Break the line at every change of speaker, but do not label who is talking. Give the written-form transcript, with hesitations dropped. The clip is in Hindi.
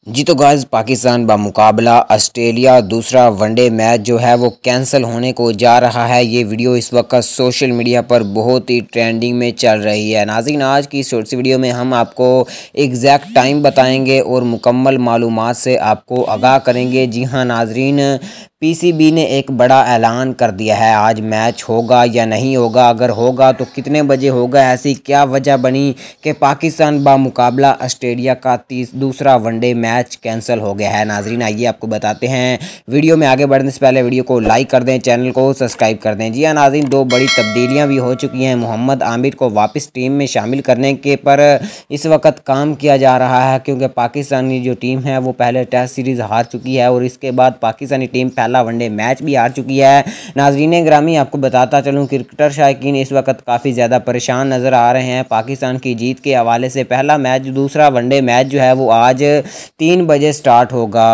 जी तो गाइस पाकिस्तान बामुकाबला ऑस्ट्रेलिया दूसरा वनडे मैच जो है वो कैंसिल होने को जा रहा है। ये वीडियो इस वक्त सोशल मीडिया पर बहुत ही ट्रेंडिंग में चल रही है। नाज़रीन, आज की शॉर्ट सी वीडियो में हम आपको एग्जैक्ट टाइम बताएंगे और मुकम्मल मालूमात से आपको आगाह करेंगे। जी हाँ नाज़रीन, पीसीबी ने एक बड़ा ऐलान कर दिया है। आज मैच होगा या नहीं होगा, अगर होगा तो कितने बजे होगा, ऐसी क्या वजह बनी कि पाकिस्तान बामुकाबला ऑस्ट्रेलिया का दूसरा वनडे मैच कैंसिल हो गया है। नाजरीन, आइए आपको बताते हैं। वीडियो में आगे बढ़ने से पहले वीडियो को लाइक कर दें, चैनल को सब्सक्राइब कर दें। जी हाँ नाजरीन, दो बड़ी तब्दीलियां भी हो चुकी हैं। मोहम्मद आमिर को वापस टीम में शामिल करने के पर इस वक्त काम किया जा रहा है, क्योंकि पाकिस्तानी जो टीम है वो पहले टेस्ट सीरीज़ हार चुकी है और इसके बाद पाकिस्तानी टीम पहला वनडे मैच भी हार चुकी है। नाजरीन ग्रामी, आपको बताता चलूँ क्रिकेटर शायकीन इस वक्त काफ़ी ज़्यादा परेशान नज़र आ रहे हैं। पाकिस्तान की जीत के हवाले से पहला मैच, दूसरा वनडे मैच जो है वो आज 3 बजे स्टार्ट होगा।